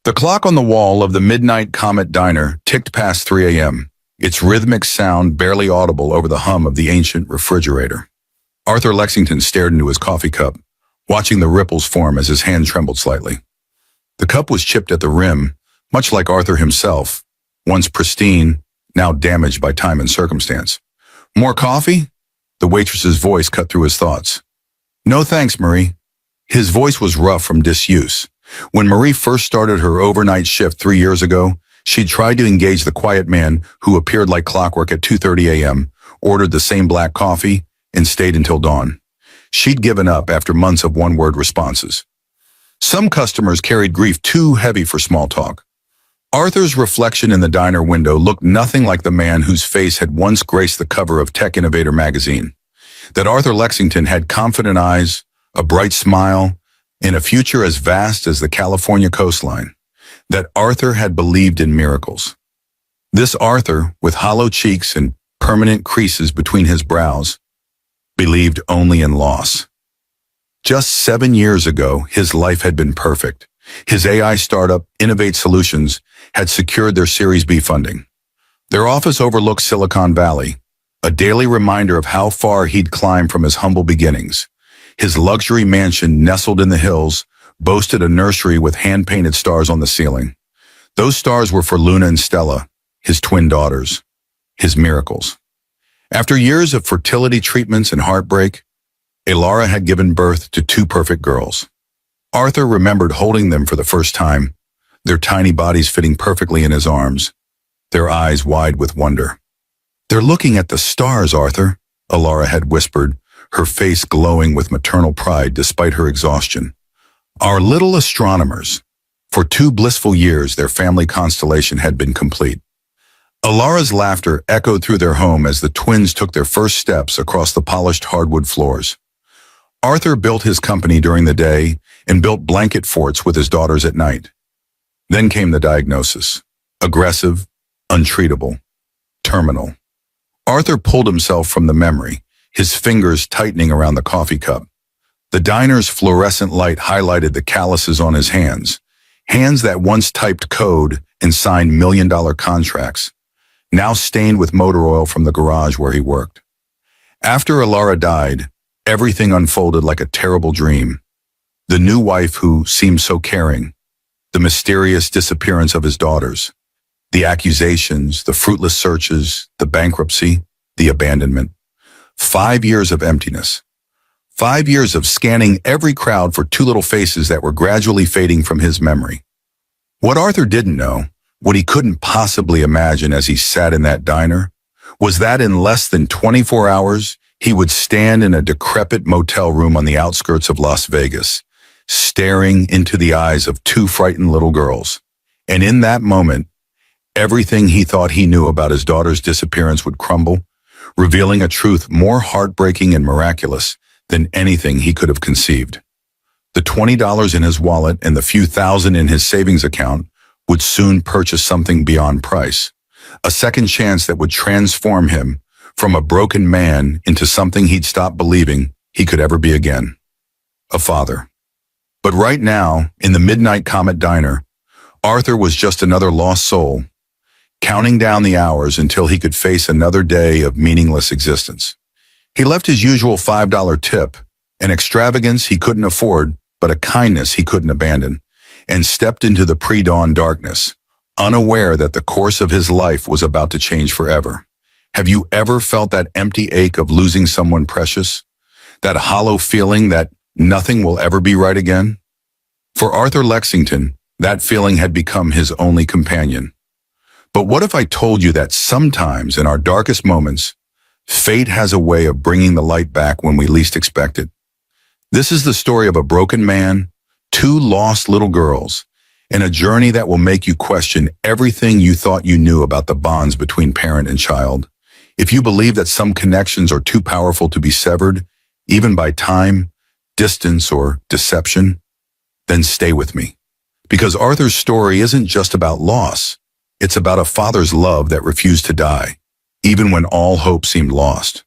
The clock on the wall of the Midnight Comet Diner ticked past 3 a.m., its rhythmic sound barely audible over the hum of the ancient refrigerator. Arthur Lexington stared into his coffee cup, watching the ripples form as his hand trembled slightly. The cup was chipped at the rim, much like Arthur himself, once pristine, now damaged by time and circumstance. "More coffee?" The waitress's voice cut through his thoughts. "No thanks, Marie." His voice was rough from disuse. When Marie first started her overnight shift 3 years ago, she'd tried to engage the quiet man who appeared like clockwork at 2:30 a.m., ordered the same black coffee, and stayed until dawn. She'd given up after months of one-word responses. Some customers carried grief too heavy for small talk. Arthur's reflection in the diner window looked nothing like the man whose face had once graced the cover of Tech Innovator magazine. That Arthur Lexington had confident eyes, a bright smile, and a future as vast as the California coastline. That Arthur had believed in miracles. This Arthur, with hollow cheeks and permanent creases between his brows, believed only in loss. Just 7 years ago, his life had been perfect. His AI startup, Innovate Solutions, had secured their Series B funding. Their office overlooked Silicon Valley, a daily reminder of how far he'd climbed from his humble beginnings. His luxury mansion, nestled in the hills, boasted a nursery with hand-painted stars on the ceiling. Those stars were for Luna and Stella, his twin daughters, his miracles. After years of fertility treatments and heartbreak, Elara had given birth to 2 perfect girls. Arthur remembered holding them for the first time, their tiny bodies fitting perfectly in his arms, their eyes wide with wonder. "They're looking at the stars, Arthur," Elara had whispered, her face glowing with maternal pride despite her exhaustion. "Our little astronomers." For 2 blissful years, their family constellation had been complete. Elara's laughter echoed through their home as the twins took their first steps across the polished hardwood floors. Arthur built his company during the day and built blanket forts with his daughters at night. Then came the diagnosis: aggressive, untreatable, terminal. Arthur pulled himself from the memory, his fingers tightening around the coffee cup. The diner's fluorescent light highlighted the calluses on his hands, hands that once typed code and signed million-dollar contracts, now stained with motor oil from the garage where he worked. After Elara died, everything unfolded like a terrible dream. The new wife who seemed so caring, the mysterious disappearance of his daughters, the accusations, the fruitless searches, the bankruptcy, the abandonment. 5 years of emptiness. 5 years of scanning every crowd for 2 little faces that were gradually fading from his memory. What Arthur didn't know, what he couldn't possibly imagine as he sat in that diner, was that in less than 24 hours, he would stand in a decrepit motel room on the outskirts of Las Vegas, staring into the eyes of 2 frightened little girls. And in that moment, everything he thought he knew about his daughter's disappearance would crumble, revealing a truth more heartbreaking and miraculous than anything he could have conceived. The $20 in his wallet and the few thousand in his savings account would soon purchase something beyond price, a second chance that would transform him from a broken man into something he'd stopped believing he could ever be again: a father. But right now, in the Midnight Comet Diner, Arthur was just another lost soul, counting down the hours until he could face another day of meaningless existence. He left his usual $5 tip, an extravagance he couldn't afford, but a kindness he couldn't abandon, and stepped into the pre-dawn darkness, unaware that the course of his life was about to change forever. Have you ever felt that empty ache of losing someone precious? That hollow feeling that nothing will ever be right again? For Arthur Lexington, that feeling had become his only companion. But what if I told you that sometimes in our darkest moments, fate has a way of bringing the light back when we least expect it? This is the story of a broken man, 2 lost little girls, and a journey that will make you question everything you thought you knew about the bonds between parent and child. If you believe that some connections are too powerful to be severed, even by time, distance, or deception, then stay with me. Because Arthur's story isn't just about loss. It's about a father's love that refused to die, even when all hope seemed lost.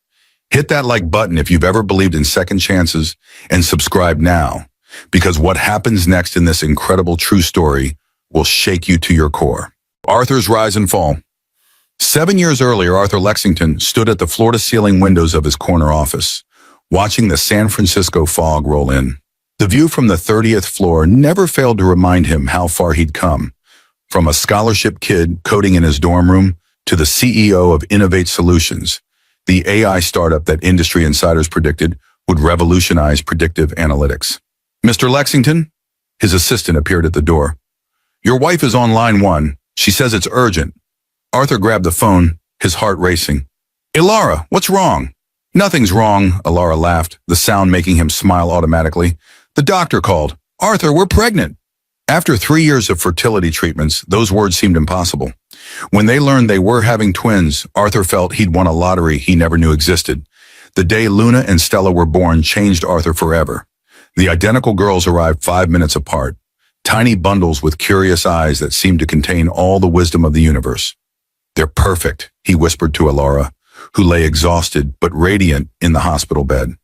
Hit that like button if you've ever believed in second chances, and subscribe now, because what happens next in this incredible true story will shake you to your core. Arthur's rise and fall. 7 years earlier, Arthur Lexington stood at the floor-to-ceiling windows of his corner office, watching the San Francisco fog roll in. The view from the 30th floor never failed to remind him how far he'd come, from a scholarship kid coding in his dorm room to the CEO of Innovate Solutions, the AI startup that industry insiders predicted would revolutionize predictive analytics. "Mr. Lexington?" His assistant appeared at the door. "Your wife is on line 1. She says it's urgent." Arthur grabbed the phone, his heart racing. "Ilara, what's wrong?" "Nothing's wrong," Ilara laughed, the sound making him smile automatically. "The doctor called. Arthur, we're pregnant." After 3 years of fertility treatments, those words seemed impossible. When they learned they were having twins, Arthur felt he'd won a lottery he never knew existed. The day Luna and Stella were born changed Arthur forever. The identical girls arrived 5 minutes apart, tiny bundles with curious eyes that seemed to contain all the wisdom of the universe. "They're perfect," he whispered to Ilara, who lay exhausted but radiant in the hospital bed.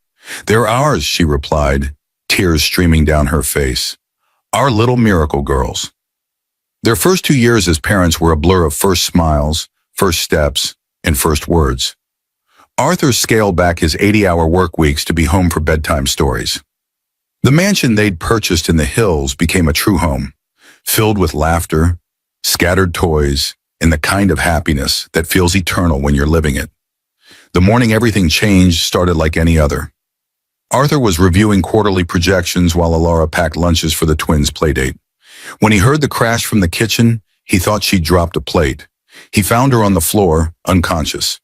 "They're ours," she replied, tears streaming down her face. "Our little miracle girls." Their first 2 years as parents were a blur of first smiles, first steps, and first words. Arthur scaled back his 80-hour work weeks to be home for bedtime stories. The mansion they'd purchased in the hills became a true home, filled with laughter, scattered toys, and the kind of happiness that feels eternal when you're living it. The morning everything changed started like any other. Arthur was reviewing quarterly projections while Ilara packed lunches for the twins' playdate. When he heard the crash from the kitchen, he thought she'd dropped a plate. He found her on the floor, unconscious.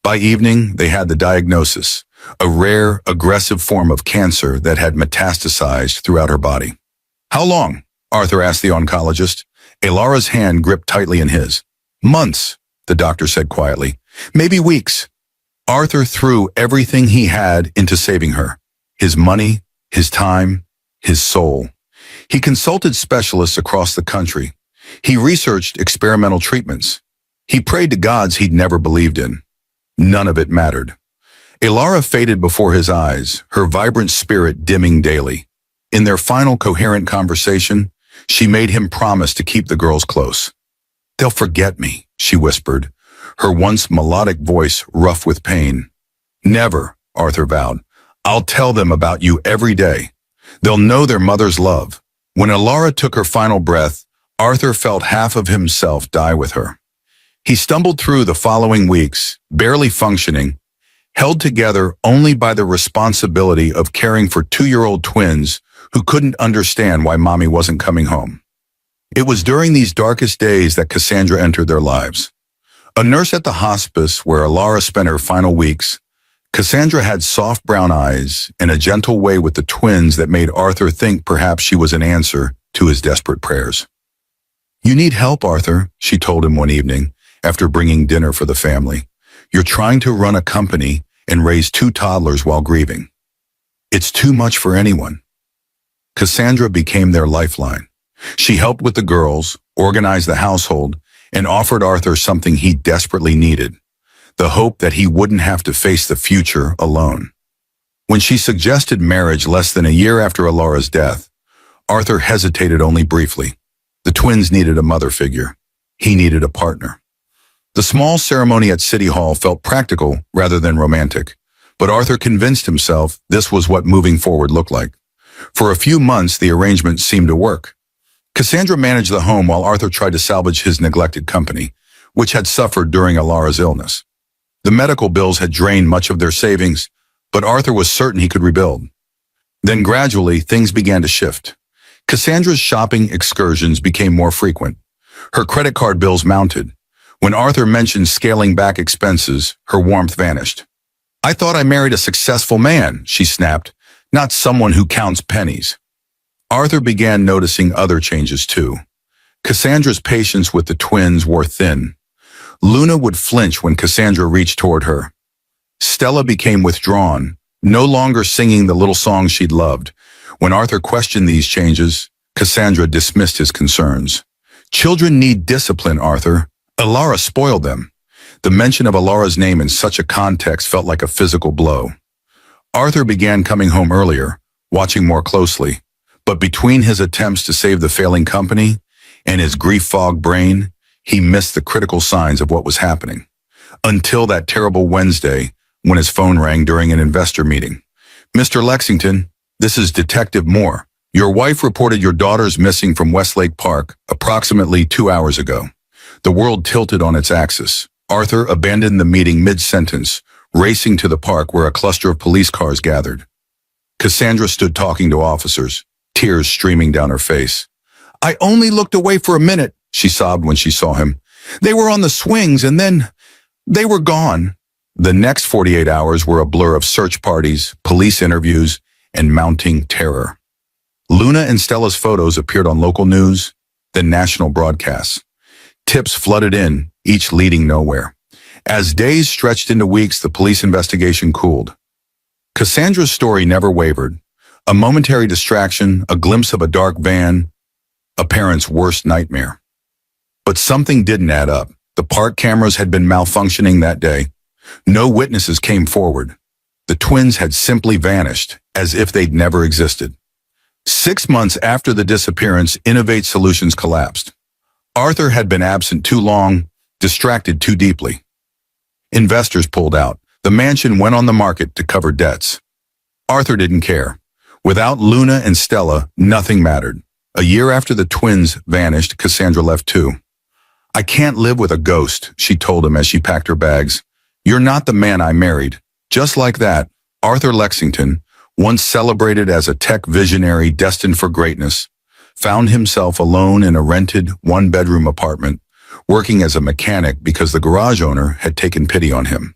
By evening, they had the diagnosis, a rare, aggressive form of cancer that had metastasized throughout her body. "How long?" Arthur asked the oncologist. Ilara's hand gripped tightly in his. "Months," the doctor said quietly. "Maybe weeks." Arthur threw everything he had into saving her. His money, his time, his soul. He consulted specialists across the country. He researched experimental treatments. He prayed to gods he'd never believed in. None of it mattered. Ilara faded before his eyes, her vibrant spirit dimming daily. In their final coherent conversation, she made him promise to keep the girls close. "They'll forget me," she whispered, her once melodic voice rough with pain. "Never," Arthur vowed. "I'll tell them about you every day. They'll know their mother's love." When Ilara took her final breath, Arthur felt half of himself die with her. He stumbled through the following weeks, barely functioning, held together only by the responsibility of caring for 2-year-old twins who couldn't understand why mommy wasn't coming home. It was during these darkest days that Cassandra entered their lives. A nurse at the hospice where Ilara spent her final weeks, Cassandra had soft brown eyes and a gentle way with the twins that made Arthur think perhaps she was an answer to his desperate prayers. "You need help, Arthur," she told him one evening after bringing dinner for the family. "You're trying to run a company and raise 2 toddlers while grieving. It's too much for anyone." Cassandra became their lifeline. She helped with the girls, organized the household, and offered Arthur something he desperately needed, the hope that he wouldn't have to face the future alone. When she suggested marriage less than a year after Ilara's death, Arthur hesitated only briefly. The twins needed a mother figure. He needed a partner. The small ceremony at City Hall felt practical rather than romantic, but Arthur convinced himself this was what moving forward looked like. For a few months, the arrangement seemed to work. Cassandra managed the home while Arthur tried to salvage his neglected company, which had suffered during Ilara's illness. The medical bills had drained much of their savings, but Arthur was certain he could rebuild. Then gradually, things began to shift. Cassandra's shopping excursions became more frequent. Her credit card bills mounted. When Arthur mentioned scaling back expenses, her warmth vanished. "I thought I married a successful man," she snapped, "not someone who counts pennies." Arthur began noticing other changes too. Cassandra's patience with the twins wore thin. Luna would flinch when Cassandra reached toward her. Stella became withdrawn, no longer singing the little songs she'd loved. When Arthur questioned these changes, Cassandra dismissed his concerns. "Children need discipline, Arthur. Ilara spoiled them." The mention of Ilara's name in such a context felt like a physical blow. Arthur began coming home earlier, watching more closely. But between his attempts to save the failing company and his grief-fogged brain, he missed the critical signs of what was happening. Until that terrible Wednesday when his phone rang during an investor meeting. "Mr. Lexington, this is Detective Moore. Your wife reported your daughter's missing from Westlake Park approximately 2 hours ago." The world tilted on its axis. Arthur abandoned the meeting mid-sentence, racing to the park where a cluster of police cars gathered. Cassandra stood talking to officers, tears streaming down her face. "I only looked away for a minute," she sobbed when she saw him. "They were on the swings and then they were gone." The next 48 hours were a blur of search parties, police interviews, and mounting terror. Luna and Stella's photos appeared on local news, then national broadcasts. Tips flooded in, each leading nowhere. As days stretched into weeks, the police investigation cooled. Cassandra's story never wavered. A momentary distraction, a glimpse of a dark van, a parent's worst nightmare. But something didn't add up. The park cameras had been malfunctioning that day. No witnesses came forward. The twins had simply vanished, as if they'd never existed. 6 months after the disappearance, Innovate Solutions collapsed. Arthur had been absent too long, distracted too deeply. Investors pulled out. The mansion went on the market to cover debts. Arthur didn't care. Without Luna and Stella, nothing mattered. A year after the twins vanished, Cassandra left too. "I can't live with a ghost," she told him as she packed her bags. "You're not the man I married." Just like that, Arthur Lexington, once celebrated as a tech visionary destined for greatness, found himself alone in a rented one-bedroom apartment, working as a mechanic because the garage owner had taken pity on him.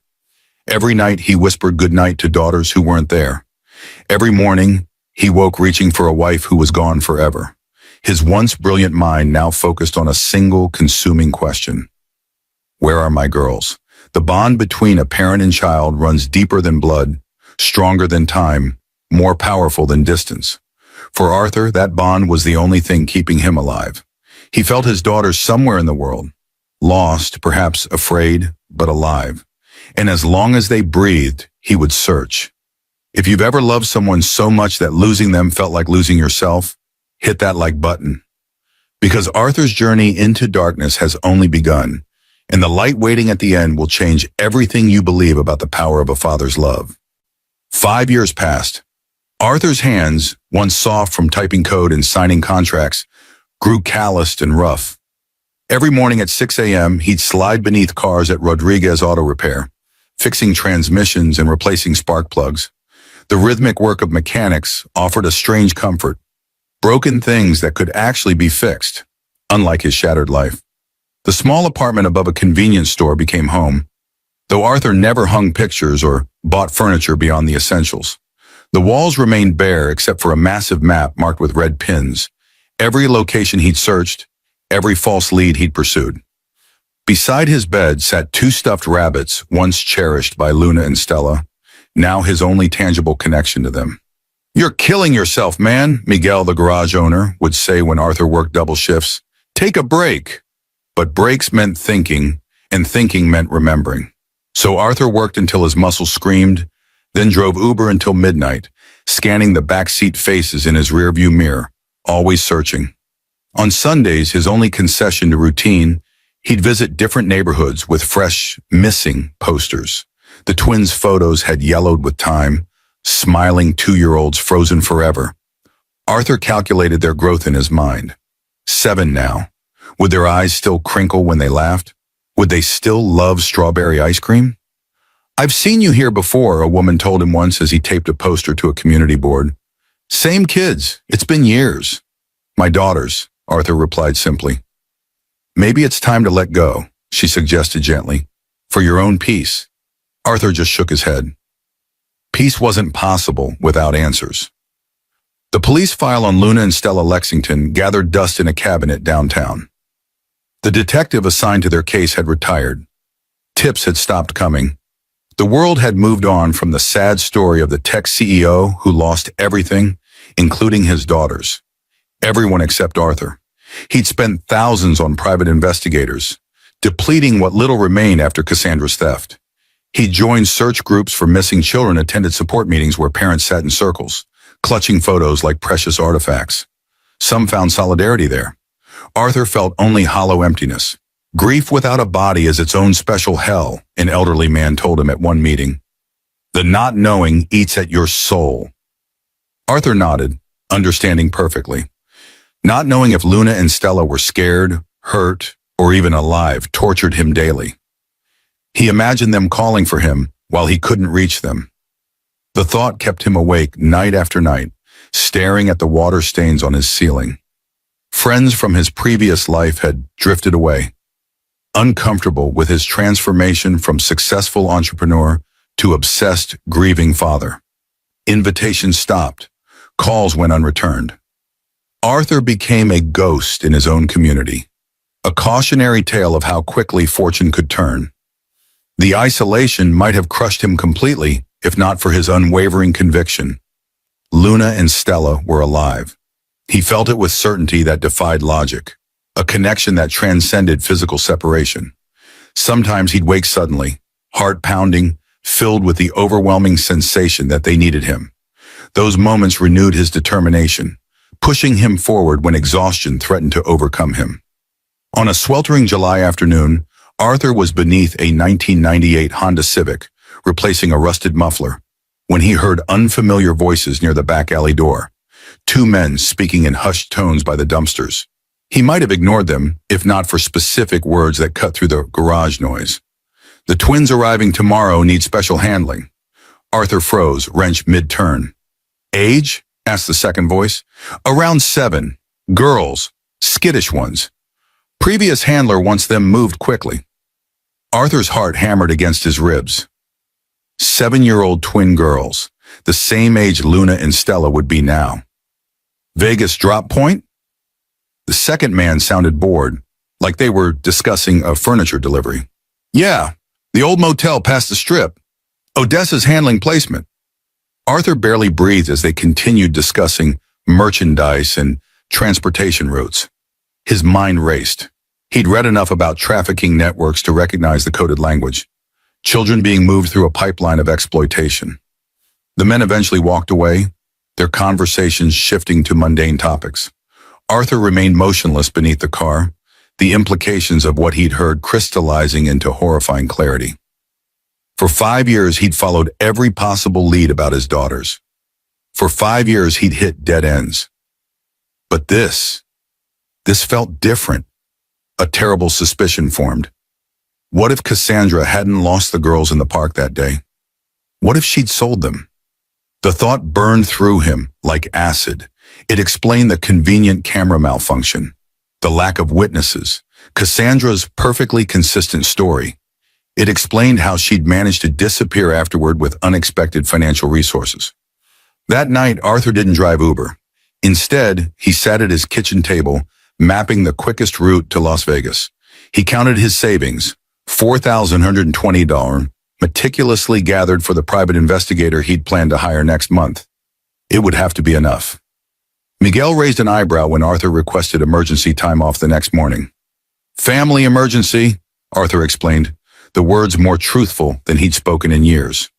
Every night he whispered goodnight to daughters who weren't there. Every morning he woke reaching for a wife who was gone forever. His once brilliant mind now focused on a single consuming question. Where are my girls? The bond between a parent and child runs deeper than blood, stronger than time, more powerful than distance. For Arthur, that bond was the only thing keeping him alive. He felt his daughters somewhere in the world, lost, perhaps afraid, but alive. And as long as they breathed, he would search. If you've ever loved someone so much that losing them felt like losing yourself, hit that like button. Because Arthur's journey into darkness has only begun, and the light waiting at the end will change everything you believe about the power of a father's love. 5 years passed. Arthur's hands, once soft from typing code and signing contracts, grew calloused and rough. Every morning at 6 a.m., he'd slide beneath cars at Rodriguez Auto Repair, fixing transmissions and replacing spark plugs. The rhythmic work of mechanics offered a strange comfort, broken things that could actually be fixed, unlike his shattered life. The small apartment above a convenience store became home, though Arthur never hung pictures or bought furniture beyond the essentials. The walls remained bare except for a massive map marked with red pins, every location he'd searched, every false lead he'd pursued. Beside his bed sat 2 stuffed rabbits, once cherished by Luna and Stella, now his only tangible connection to them. "You're killing yourself, man," Miguel, the garage owner, would say when Arthur worked double shifts. "Take a break." But breaks meant thinking, and thinking meant remembering. So Arthur worked until his muscles screamed, then drove Uber until midnight, scanning the backseat faces in his rearview mirror, always searching. On Sundays, his only concession to routine, he'd visit different neighborhoods with fresh, missing posters. The twins' photos had yellowed with time, smiling 2-year-olds frozen forever. Arthur calculated their growth in his mind. 7 now. Would their eyes still crinkle when they laughed? Would they still love strawberry ice cream? "I've seen you here before," a woman told him once as he taped a poster to a community board. "Same kids. It's been years." "My daughters," Arthur replied simply. "Maybe it's time to let go," she suggested gently. "For your own peace." Arthur just shook his head. Peace wasn't possible without answers. The police file on Luna and Stella Lexington gathered dust in a cabinet downtown. The detective assigned to their case had retired. Tips had stopped coming. The world had moved on from the sad story of the tech CEO who lost everything, including his daughters. Everyone except Arthur. He'd spent thousands on private investigators, depleting what little remained after Cassandra's theft. He joined search groups for missing children, attended support meetings where parents sat in circles, clutching photos like precious artifacts. Some found solidarity there. Arthur felt only hollow emptiness. Grief without a body is its own special hell, an elderly man told him at one meeting. The not knowing eats at your soul. Arthur nodded, understanding perfectly. Not knowing if Luna and Stella were scared, hurt, or even alive tortured him daily. He imagined them calling for him while he couldn't reach them. The thought kept him awake night after night, staring at the water stains on his ceiling. Friends from his previous life had drifted away. Uncomfortable with his transformation from successful entrepreneur to obsessed, grieving father. Invitations stopped. Calls went unreturned. Arthur became a ghost in his own community, a cautionary tale of how quickly fortune could turn. The isolation might have crushed him completely if not for his unwavering conviction. Luna and Stella were alive. He felt it with certainty that defied logic, a connection that transcended physical separation. Sometimes he'd wake suddenly, heart pounding, filled with the overwhelming sensation that they needed him. Those moments renewed his determination, pushing him forward when exhaustion threatened to overcome him. On a sweltering July afternoon, Arthur was beneath a 1998 Honda Civic, replacing a rusted muffler, when he heard unfamiliar voices near the back alley door. Two men speaking in hushed tones by the dumpsters. He might have ignored them, if not for specific words that cut through the garage noise. The twins arriving tomorrow need special handling. Arthur froze, wrenched mid-turn. Age? Asked the second voice. Around 7. Girls. Skittish ones. Previous handler wants them moved quickly. Arthur's heart hammered against his ribs. 7-year-old twin girls, the same age Luna and Stella would be now. Vegas drop point? The second man sounded bored, like they were discussing a furniture delivery. Yeah, the old motel past the strip. Odessa's handling placement. Arthur barely breathed as they continued discussing merchandise and transportation routes. His mind raced. He'd read enough about trafficking networks to recognize the coded language. Children being moved through a pipeline of exploitation. The men eventually walked away, their conversations shifting to mundane topics. Arthur remained motionless beneath the car, the implications of what he'd heard crystallizing into horrifying clarity. For 5 years, he'd followed every possible lead about his daughters. For 5 years, he'd hit dead ends. But this felt different. A terrible suspicion formed. What if Cassandra hadn't lost the girls in the park that day? What if she'd sold them? The thought burned through him like acid. It explained the convenient camera malfunction, the lack of witnesses, Cassandra's perfectly consistent story. It explained how she'd managed to disappear afterward with unexpected financial resources. That night, Arthur didn't drive Uber. Instead, he sat at his kitchen table, mapping the quickest route to Las Vegas. He counted his savings, $4,120, meticulously gathered for the private investigator he'd planned to hire next month. It would have to be enough. Miguel raised an eyebrow when Arthur requested emergency time off the next morning. Family emergency, Arthur explained, the words more truthful than he'd spoken in years.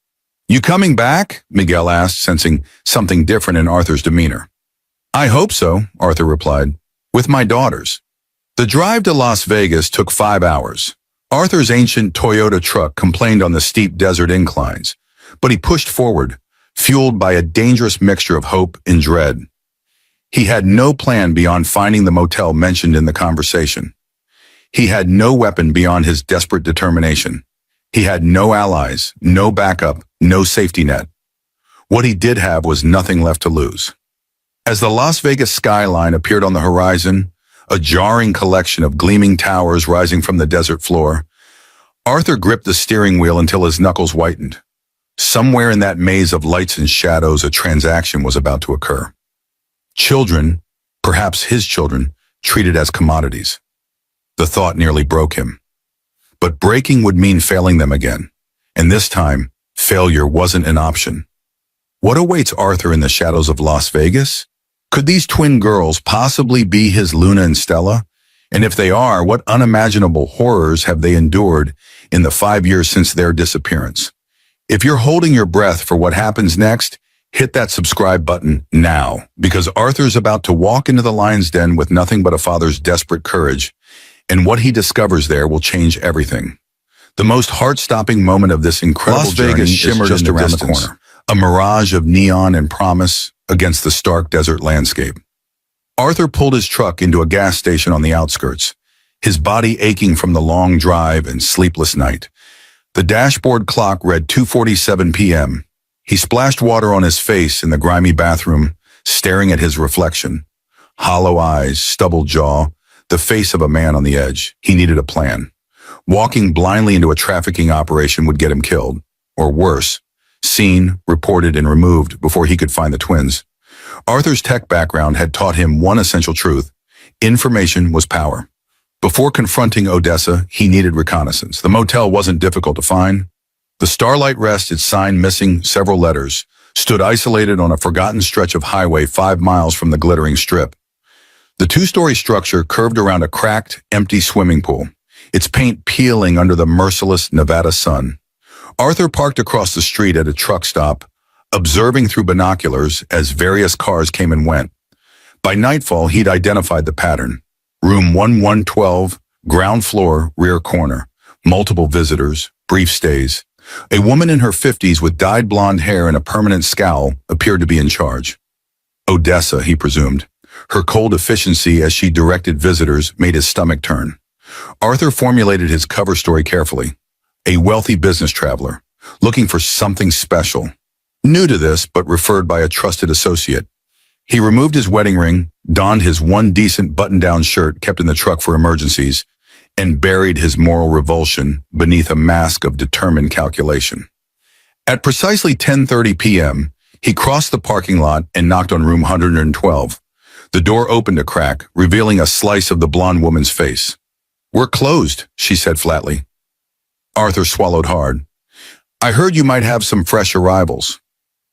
You coming back? Miguel asked, sensing something different in Arthur's demeanor. I hope so, Arthur replied, with my daughters. The drive to Las Vegas took 5 hours. Arthur's ancient Toyota truck complained on the steep desert inclines, but he pushed forward, fueled by a dangerous mixture of hope and dread. He had no plan beyond finding the motel mentioned in the conversation. He had no weapon beyond his desperate determination. He had no allies, no backup, no safety net. What he did have was nothing left to lose. As the Las Vegas skyline appeared on the horizon, a jarring collection of gleaming towers rising from the desert floor, Arthur gripped the steering wheel until his knuckles whitened. Somewhere in that maze of lights and shadows, a transaction was about to occur. Children, perhaps his children, treated as commodities. The thought nearly broke him. But breaking would mean failing them again, and this time, failure wasn't an option. What awaits Arthur in the shadows of Las Vegas? Could these twin girls possibly be his Luna and Stella? And if they are, what unimaginable horrors have they endured in the 5 years since their disappearance? If you're holding your breath for what happens next, Hit that subscribe button now, because Arthur's about to walk into the lion's den with nothing but a father's desperate courage, and what he discovers there will change everything. The most heart-stopping moment of this incredible journey shimmered just around the corner, a mirage of neon and promise against the stark desert landscape. Arthur pulled his truck into a gas station on the outskirts, his body aching from the long drive and sleepless night. The dashboard clock read 2:47 p.m. He splashed water on his face in the grimy bathroom, staring at his reflection. Hollow eyes, stubbled jaw, the face of a man on the edge. He needed a plan. Walking blindly into a trafficking operation would get him killed, or worse, seen, reported, and removed before he could find the twins. Arthur's tech background had taught him one essential truth: information was power. Before confronting Odessa, he needed reconnaissance. The motel wasn't difficult to find. The Starlight Rest, its sign missing several letters, stood isolated on a forgotten stretch of highway 5 miles from the glittering strip. The two-story structure curved around a cracked, empty swimming pool, its paint peeling under the merciless Nevada sun. Arthur parked across the street at a truck stop, observing through binoculars as various cars came and went. By nightfall, he'd identified the pattern. Room 1112, ground floor, rear corner. Multiple visitors, brief stays. A woman in her 50s with dyed blonde hair and a permanent scowl appeared to be in charge. Odessa, he presumed. Her cold efficiency as she directed visitors made his stomach turn. Arthur formulated his cover story carefully. A wealthy business traveler, looking for something special. New to this, but referred by a trusted associate. He removed his wedding ring, donned his one decent button-down shirt kept in the truck for emergencies, and buried his moral revulsion beneath a mask of determined calculation. At precisely 10:30 p.m., he crossed the parking lot and knocked on room 112. The door opened a crack, revealing a slice of the blonde woman's face. "We're closed," she said flatly. Arthur swallowed hard. "I heard you might have some fresh arrivals."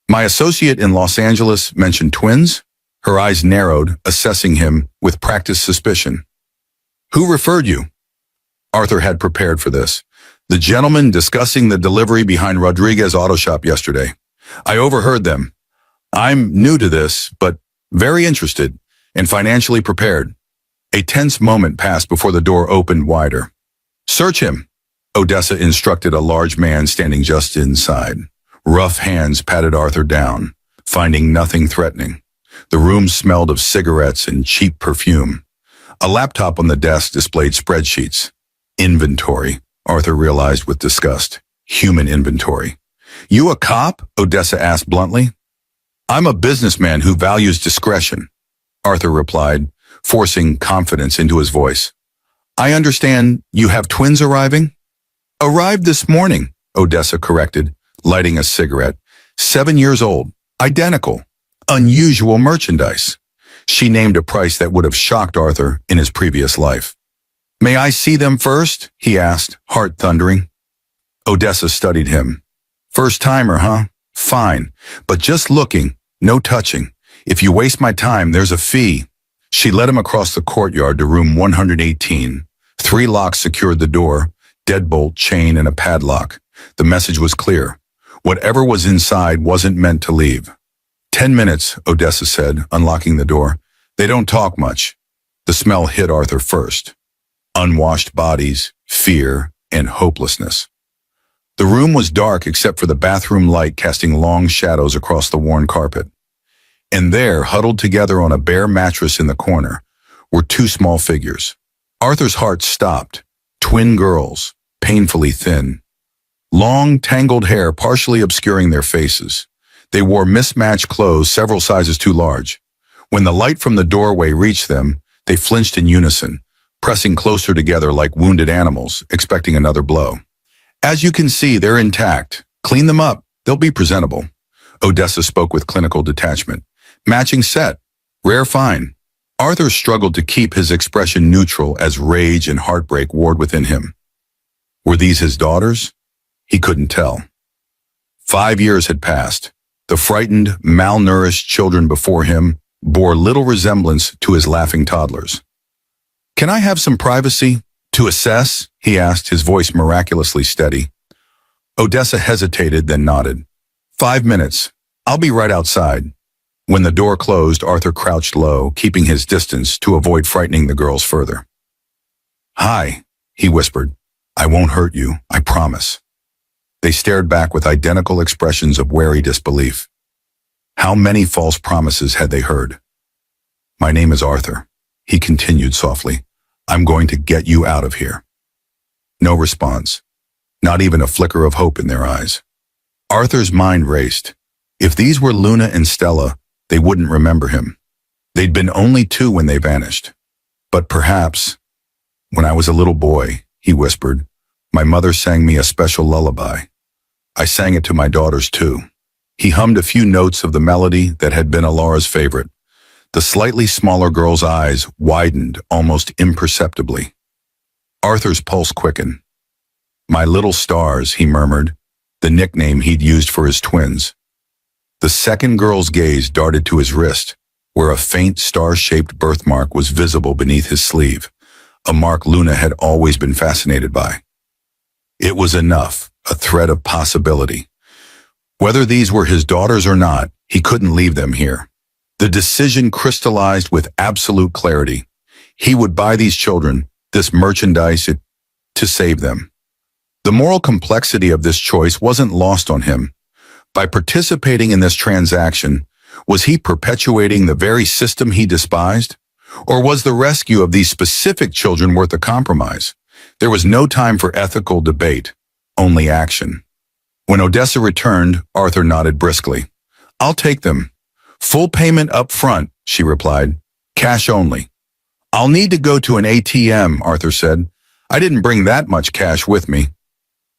My associate in Los Angeles mentioned twins? Her eyes narrowed, assessing him with practiced suspicion. "Who referred you?" Arthur had prepared for this. "The gentleman discussing the delivery behind Rodriguez Auto Shop yesterday. I overheard them. I'm new to this, but very interested and financially prepared." A tense moment passed before the door opened wider. "Search him," Odessa instructed a large man standing just inside. Rough hands patted Arthur down, finding nothing threatening. The room smelled of cigarettes and cheap perfume. A laptop on the desk displayed spreadsheets. Inventory, Arthur realized with disgust. Human inventory. "You a cop?" Odessa asked bluntly. "I'm a businessman who values discretion," Arthur replied, forcing confidence into his voice. "I understand you have twins arriving?" "Arrived this morning," Odessa corrected, lighting a cigarette. 7 years old, identical, unusual merchandise. She named a price that would have shocked Arthur in his previous life. "May I see them first?" he asked, heart thundering. Odessa studied him. "First-timer, huh? Fine, but just looking, no touching. If you waste my time, there's a fee." She led him across the courtyard to room 118. 3 locks secured the door, deadbolt, chain, and a padlock. The message was clear. Whatever was inside wasn't meant to leave. 10 minutes, Odessa said, unlocking the door. "They don't talk much." The smell hit Arthur first. Unwashed bodies, fear, and hopelessness. The room was dark except for the bathroom light casting long shadows across the worn carpet. And there, huddled together on a bare mattress in the corner, were 2 small figures. Arthur's heart stopped. Twin girls, painfully thin. Long, tangled hair partially obscuring their faces. They wore mismatched clothes several sizes too large. When the light from the doorway reached them, they flinched in unison, pressing closer together like wounded animals, expecting another blow. "As you can see, they're intact. Clean them up. They'll be presentable." Odessa spoke with clinical detachment. "Matching set. Rare find." Arthur struggled to keep his expression neutral as rage and heartbreak warred within him. Were these his daughters? He couldn't tell. 5 years had passed. The frightened, malnourished children before him bore little resemblance to his laughing toddlers. "Can I have some privacy? To assess?" he asked, his voice miraculously steady. Odessa hesitated, then nodded. 5 minutes. I'll be right outside. When the door closed, Arthur crouched low, keeping his distance to avoid frightening the girls further. Hi, he whispered. I won't hurt you, I promise. They stared back with identical expressions of wary disbelief. How many false promises had they heard? My name is Arthur, he continued softly. I'm going to get you out of here. No response, not even a flicker of hope in their eyes. Arthur's mind raced. If these were Luna and Stella, they wouldn't remember him. They'd been only 2 when they vanished. But perhaps, when I was a little boy, he whispered, my mother sang me a special lullaby. I sang it to my daughters too. He hummed a few notes of the melody that had been Alara's favorite. The slightly smaller girl's eyes widened almost imperceptibly. Arthur's pulse quickened. My little stars, he murmured, the nickname he'd used for his twins. The second girl's gaze darted to his wrist, where a faint star-shaped birthmark was visible beneath his sleeve, a mark Luna had always been fascinated by. It was enough, a thread of possibility. Whether these were his daughters or not, he couldn't leave them here. The decision crystallized with absolute clarity. He would buy these children, this merchandise, to save them. The moral complexity of this choice wasn't lost on him. By participating in this transaction, was he perpetuating the very system he despised? Or was the rescue of these specific children worth the compromise? There was no time for ethical debate, only action. When Odessa returned, Arthur nodded briskly. I'll take them. Full payment up front, she replied. Cash only. I'll need to go to an ATM, Arthur said. I didn't bring that much cash with me.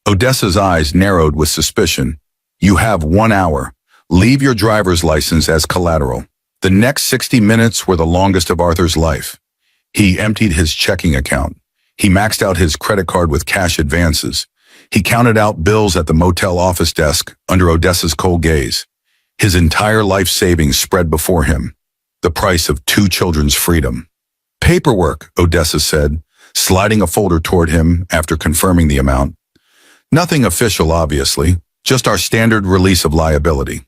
Odessa's eyes narrowed with suspicion. You have 1 hour. Leave your driver's license as collateral. The next 60 minutes were the longest of Arthur's life. He emptied his checking account. He maxed out his credit card with cash advances. He counted out bills at the motel office desk under Odessa's cold gaze. His entire life savings spread before him. The price of 2 children's freedom. Paperwork, Odessa said, sliding a folder toward him after confirming the amount. Nothing official, obviously, just our standard release of liability.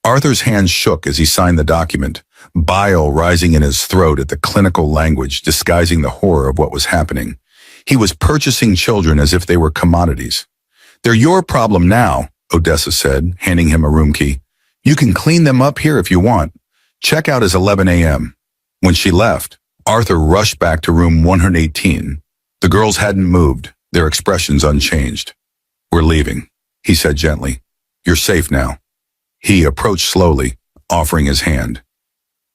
Arthur's hands shook as he signed the document, bile rising in his throat at the clinical language disguising the horror of what was happening. He was purchasing children as if they were commodities. They're your problem now, Odessa said, handing him a room key. You can clean them up here if you want. Checkout is 11 a.m. When she left, Arthur rushed back to room 118. The girls hadn't moved, their expressions unchanged. We're leaving, he said gently. You're safe now. He approached slowly, offering his hand.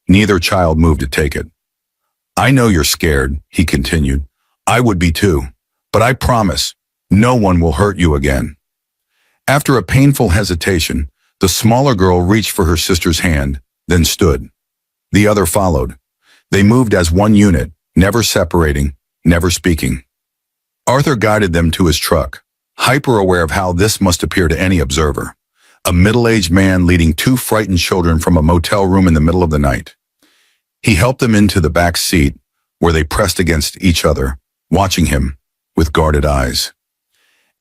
Neither child moved to take it. I know you're scared, he continued. I would be too, but I promise, no one will hurt you again. After a painful hesitation, the smaller girl reached for her sister's hand, then stood. The other followed. They moved as one unit, never separating, never speaking. Arthur guided them to his truck, hyper-aware of how this must appear to any observer. A middle-aged man leading 2 frightened children from a motel room in the middle of the night. He helped them into the back seat, where they pressed against each other, watching him with guarded eyes.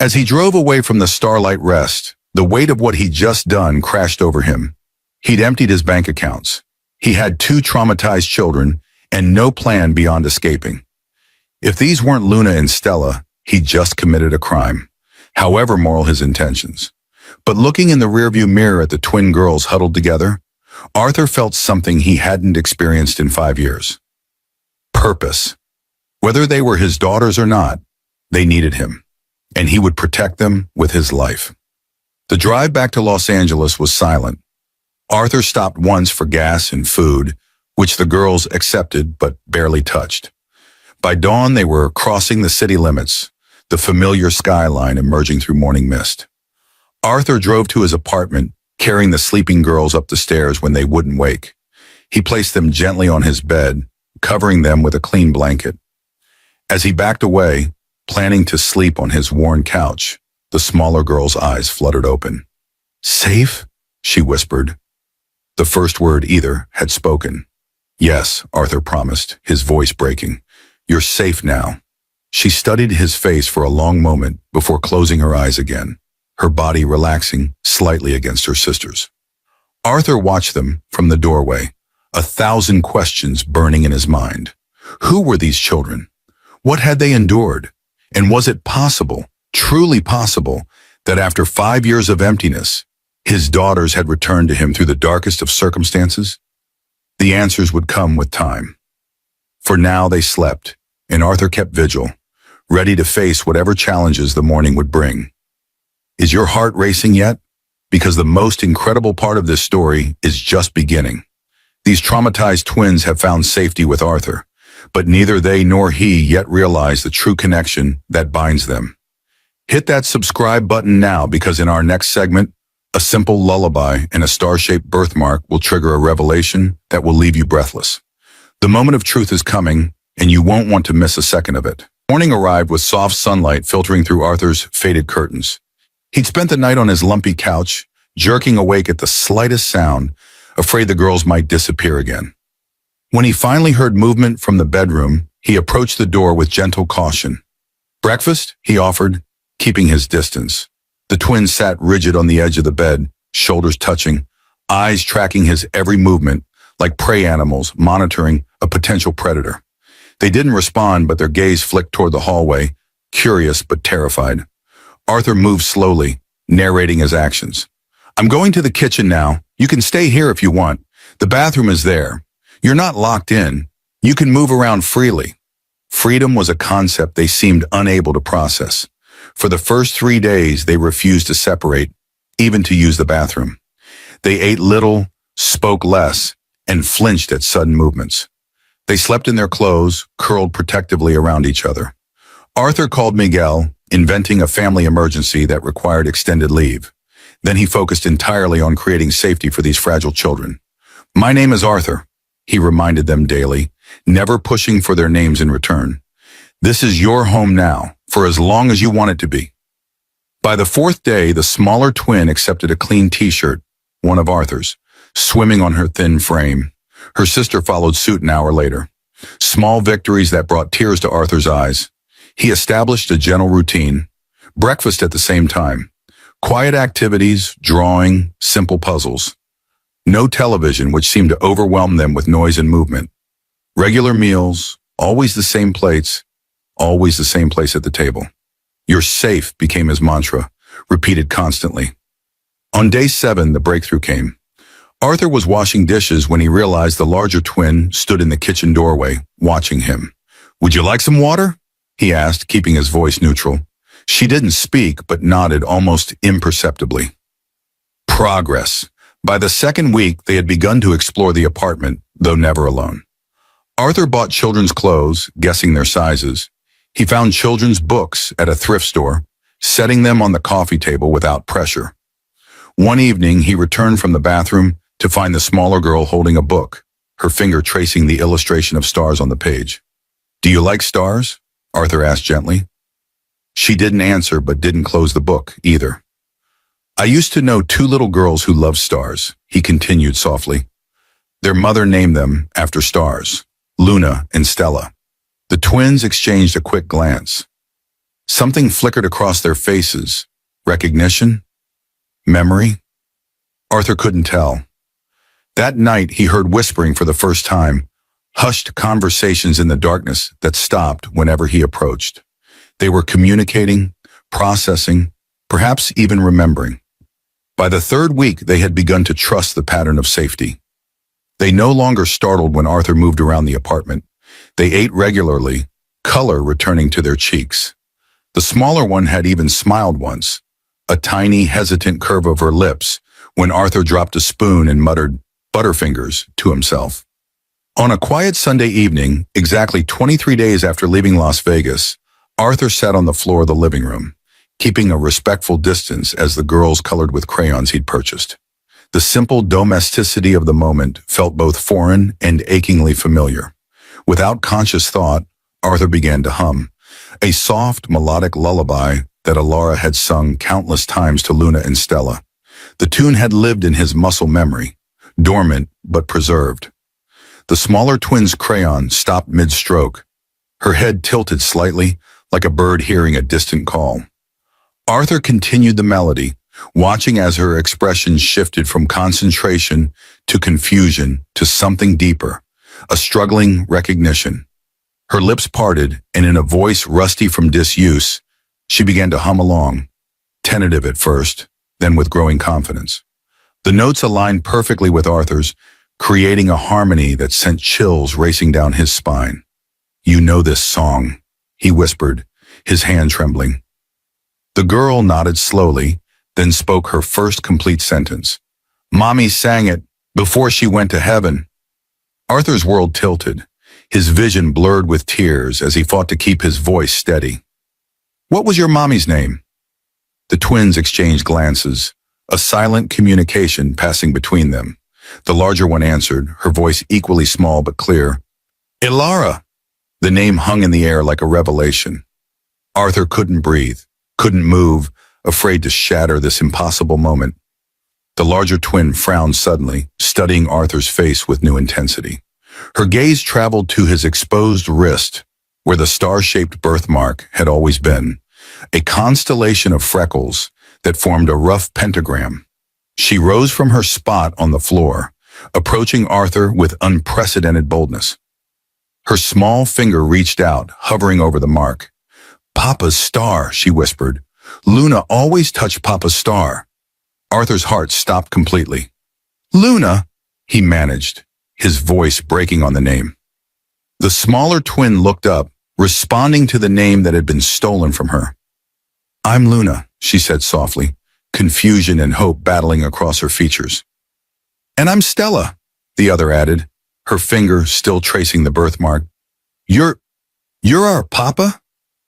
As he drove away from the starlight rest, the weight of what he'd just done crashed over him. He'd emptied his bank accounts. He had 2 traumatized children and no plan beyond escaping. If these weren't Luna and Stella, he'd just committed a crime, however moral his intentions. But looking in the rearview mirror at the twin girls huddled together, Arthur felt something he hadn't experienced in 5 years. Purpose. Whether they were his daughters or not, they needed him, and he would protect them with his life. The drive back to Los Angeles was silent. Arthur stopped once for gas and food, which the girls accepted but barely touched. By dawn, they were crossing the city limits, the familiar skyline emerging through morning mist. Arthur drove to his apartment, carrying the sleeping girls up the stairs when they wouldn't wake. He placed them gently on his bed, covering them with a clean blanket. As he backed away, planning to sleep on his worn couch, the smaller girl's eyes fluttered open. Safe? She whispered. The first word either had spoken. Yes, Arthur promised, his voice breaking. You're safe now. She studied his face for a long moment before closing her eyes again, her body relaxing slightly against her sister's. Arthur watched them from the doorway, 1,000 questions burning in his mind. Who were these children? What had they endured? And was it possible, truly possible, that after 5 years of emptiness, his daughters had returned to him through the darkest of circumstances? The answers would come with time. For now they slept, and Arthur kept vigil, ready to face whatever challenges the morning would bring. Is your heart racing yet? Because the most incredible part of this story is just beginning. These traumatized twins have found safety with Arthur, but neither they nor he yet realize the true connection that binds them. Hit that subscribe button now, because in our next segment, a simple lullaby and a star-shaped birthmark will trigger a revelation that will leave you breathless. The moment of truth is coming, and you won't want to miss a second of it. Morning arrived with soft sunlight filtering through Arthur's faded curtains. He'd spent the night on his lumpy couch, jerking awake at the slightest sound, afraid the girls might disappear again. When he finally heard movement from the bedroom, he approached the door with gentle caution. "Breakfast?" he offered, keeping his distance. The twins sat rigid on the edge of the bed, shoulders touching, eyes tracking his every movement, like prey animals monitoring a potential predator. They didn't respond, but their gaze flicked toward the hallway, curious but terrified. Arthur moved slowly, narrating his actions. "I'm going to the kitchen now. You can stay here if you want. The bathroom is there. You're not locked in. You can move around freely." Freedom was a concept they seemed unable to process. For the first 3 days, they refused to separate, even to use the bathroom. They ate little, spoke less, and flinched at sudden movements. They slept in their clothes, curled protectively around each other. Arthur called Miguel, inventing a family emergency that required extended leave. Then he focused entirely on creating safety for these fragile children. "My name is Arthur," he reminded them daily, never pushing for their names in return. "This is your home now, for as long as you want it to be." By the 4th day, the smaller twin accepted a clean t-shirt, one of Arthur's, swimming on her thin frame. Her sister followed suit an hour later. Small victories that brought tears to Arthur's eyes. He established a gentle routine. Breakfast at the same time. Quiet activities, drawing, simple puzzles. No television, which seemed to overwhelm them with noise and movement. Regular meals, always the same plates, always the same place at the table. "You're safe" became his mantra, repeated constantly. On day 7, the breakthrough came. Arthur was washing dishes when he realized the larger twin stood in the kitchen doorway, watching him. "Would you like some water?" he asked, keeping his voice neutral. She didn't speak, but nodded almost imperceptibly. Progress. By the 2nd week, they had begun to explore the apartment, though never alone. Arthur bought children's clothes, guessing their sizes. He found children's books at a thrift store, setting them on the coffee table without pressure. One evening, he returned from the bathroom to find the smaller girl holding a book, her finger tracing the illustration of stars on the page. "Do you like stars?" Arthur asked gently. She didn't answer, but didn't close the book either. "I used to know 2 little girls who loved stars," he continued softly. Their mother named them after stars, Luna and Stella. The twins exchanged a quick glance. Something flickered across their faces. Recognition? Memory? Arthur couldn't tell. That night, he heard whispering for the first time, hushed conversations in the darkness that stopped whenever he approached. They were communicating, processing, perhaps even remembering. By the 3rd week, they had begun to trust the pattern of safety. They no longer startled when Arthur moved around the apartment. They ate regularly, color returning to their cheeks. The smaller one had even smiled once, a tiny, hesitant curve of her lips when Arthur dropped a spoon and muttered, "Butterfingers," to himself. On a quiet Sunday evening, exactly 23 days after leaving Las Vegas, Arthur sat on the floor of the living room, keeping a respectful distance as the girls colored with crayons he'd purchased. The simple domesticity of the moment felt both foreign and achingly familiar. Without conscious thought, Arthur began to hum, a soft, melodic lullaby that Alara had sung countless times to Luna and Stella. The tune had lived in his muscle memory, dormant but preserved. The smaller twin's crayon stopped mid-stroke. Her head tilted slightly, like a bird hearing a distant call. Arthur continued the melody, watching as her expression shifted from concentration to confusion to something deeper, a struggling recognition. Her lips parted, and in a voice rusty from disuse, she began to hum along, tentative at first, then with growing confidence. The notes aligned perfectly with Arthur's, creating a harmony that sent chills racing down his spine. "You know this song," he whispered, his hand trembling. The girl nodded slowly, then spoke her first complete sentence. "Mommy sang it before she went to heaven." Arthur's world tilted, his vision blurred with tears as he fought to keep his voice steady. "What was your mommy's name?" The twins exchanged glances, a silent communication passing between them. The larger one answered, her voice equally small but clear. "Ilara." The name hung in the air like a revelation. Arthur couldn't breathe, couldn't move, afraid to shatter this impossible moment. The larger twin frowned suddenly, studying Arthur's face with new intensity. Her gaze traveled to his exposed wrist, where the star-shaped birthmark had always been, a constellation of freckles that formed a rough pentagram. She rose from her spot on the floor, approaching Arthur with unprecedented boldness. Her small finger reached out, hovering over the mark. "Papa's star," she whispered. "Luna always touched Papa's star." Arthur's heart stopped completely. "Luna," he managed, his voice breaking on the name. The smaller twin looked up, responding to the name that had been stolen from her. "I'm Luna," she said softly, confusion and hope battling across her features. "And I'm Stella," the other added, her finger still tracing the birthmark. You're our papa?"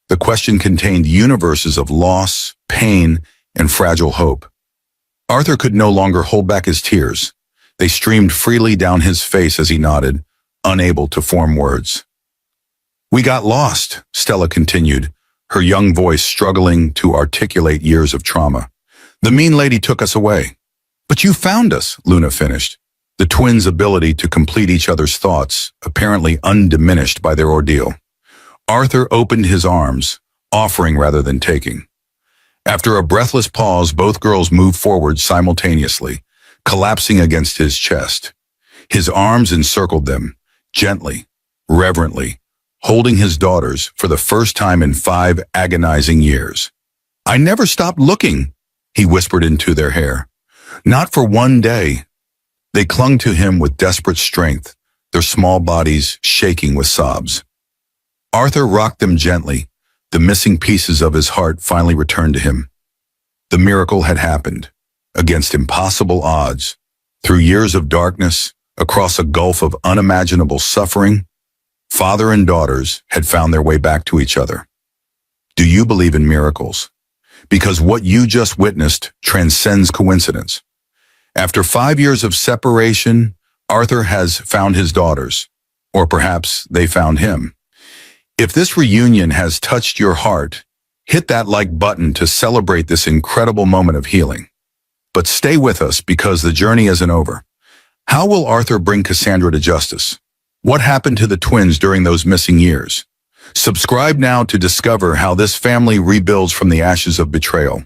The question contained universes of loss, pain, and fragile hope. Arthur could no longer hold back his tears. They streamed freely down his face as he nodded, unable to form words. "We got lost," Stella continued, her young voice struggling to articulate years of trauma. "The mean lady took us away." "But you found us," Luna finished, the twins' ability to complete each other's thoughts, apparently undiminished by their ordeal. Arthur opened his arms, offering rather than taking. After a breathless pause, both girls moved forward simultaneously, collapsing against his chest. His arms encircled them, gently, reverently, holding his daughters for the first time in 5 agonizing years. "I never stopped looking," he whispered into their hair. "Not for one day." They clung to him with desperate strength, their small bodies shaking with sobs. Arthur rocked them gently. The missing pieces of his heart finally returned to him. The miracle had happened, against impossible odds, through years of darkness, across a gulf of unimaginable suffering. Father and daughters had found their way back to each other. Do you believe in miracles? Because what you just witnessed transcends coincidence. After 5 years of separation, Arthur has found his daughters, or perhaps they found him. If this reunion has touched your heart, hit that like button to celebrate this incredible moment of healing. But stay with us because the journey isn't over. How will Arthur bring Cassandra to justice? What happened to the twins during those missing years? Subscribe now to discover how this family rebuilds from the ashes of betrayal.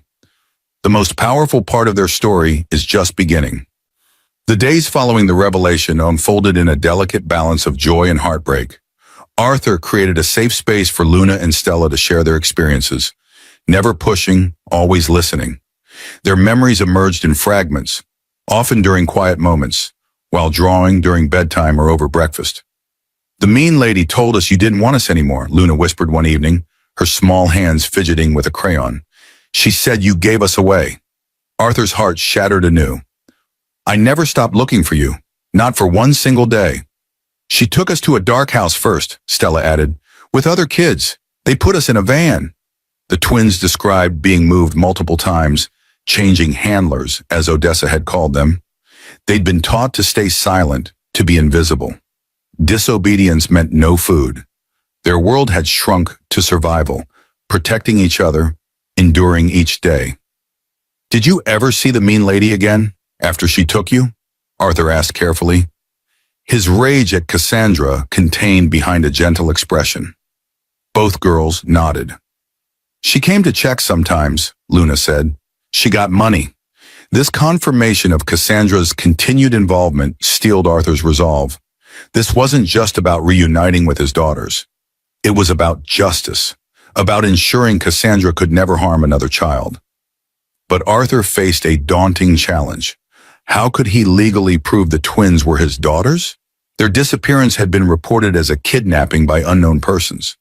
The most powerful part of their story is just beginning. The days following the revelation unfolded in a delicate balance of joy and heartbreak. Arthur created a safe space for Luna and Stella to share their experiences, never pushing, always listening. Their memories emerged in fragments, often during quiet moments, while drawing during bedtime or over breakfast. "The mean lady told us you didn't want us anymore," Luna whispered one evening, her small hands fidgeting with a crayon. "She said you gave us away." Arthur's heart shattered anew. "I never stopped looking for you, not for one single day." "She took us to a dark house first," Stella added, "with other kids. They put us in a van." The twins described being moved multiple times, changing handlers, as Odessa had called them. They'd been taught to stay silent, to be invisible. Disobedience meant no food. Their world had shrunk to survival, protecting each other, enduring each day. "Did you ever see the mean lady again, after she took you?" Arthur asked carefully. His rage at Cassandra contained behind a gentle expression. Both girls nodded. "She came to check sometimes," Luna said. She got money. This confirmation of Cassandra's continued involvement steeled Arthur's resolve. This wasn't just about reuniting with his daughters. It was about justice, about ensuring Cassandra could never harm another child. But Arthur faced a daunting challenge. How could he legally prove the twins were his daughters? Their disappearance had been reported as a kidnapping by unknown persons.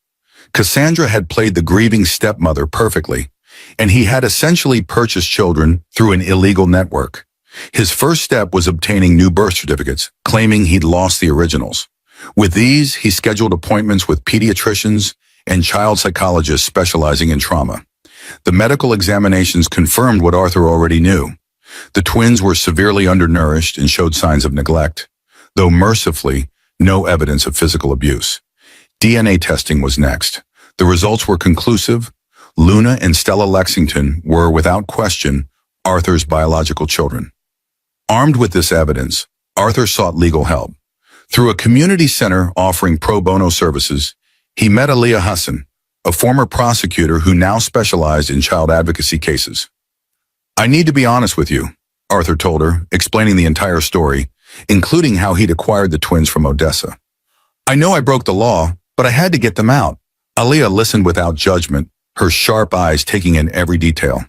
Cassandra had played the grieving stepmother perfectly, and he had essentially purchased children through an illegal network. His first step was obtaining new birth certificates, claiming he'd lost the originals. With these, he scheduled appointments with pediatricians and child psychologists specializing in trauma. The medical examinations confirmed what Arthur already knew. The twins were severely undernourished and showed signs of neglect, though mercifully, no evidence of physical abuse. DNA testing was next. The results were conclusive. Luna and Stella Lexington were, without question, Arthur's biological children. Armed with this evidence, Arthur sought legal help. Through a community center offering pro bono services, he met Aliyah Hassan, a former prosecutor who now specialized in child advocacy cases. "I need to be honest with you," Arthur told her, explaining the entire story, including how he'd acquired the twins from Odessa. "I know I broke the law, but I had to get them out." Aliyah listened without judgment, her sharp eyes taking in every detail.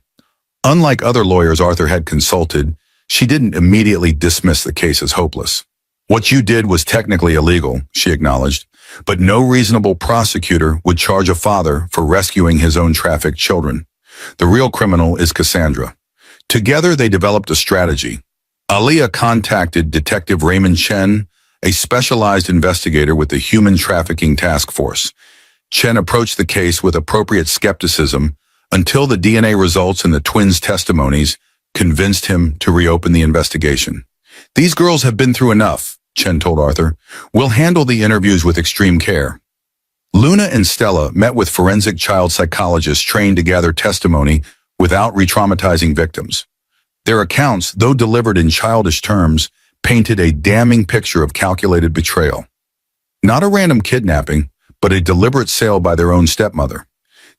Unlike other lawyers Arthur had consulted, she didn't immediately dismiss the case as hopeless. "What you did was technically illegal," she acknowledged, "but no reasonable prosecutor would charge a father for rescuing his own trafficked children. The real criminal is Cassandra." Together, they developed a strategy. Aliyah contacted Detective Raymond Chen, a specialized investigator with the Human Trafficking Task Force. Chen approached the case with appropriate skepticism until the DNA results and the twins' testimonies convinced him to reopen the investigation. "These girls have been through enough," Chen told Arthur. "We'll handle the interviews with extreme care." Luna and Stella met with forensic child psychologists trained to gather testimony without re-traumatizing victims. Their accounts, though delivered in childish terms, painted a damning picture of calculated betrayal. Not a random kidnapping, but a deliberate sale by their own stepmother.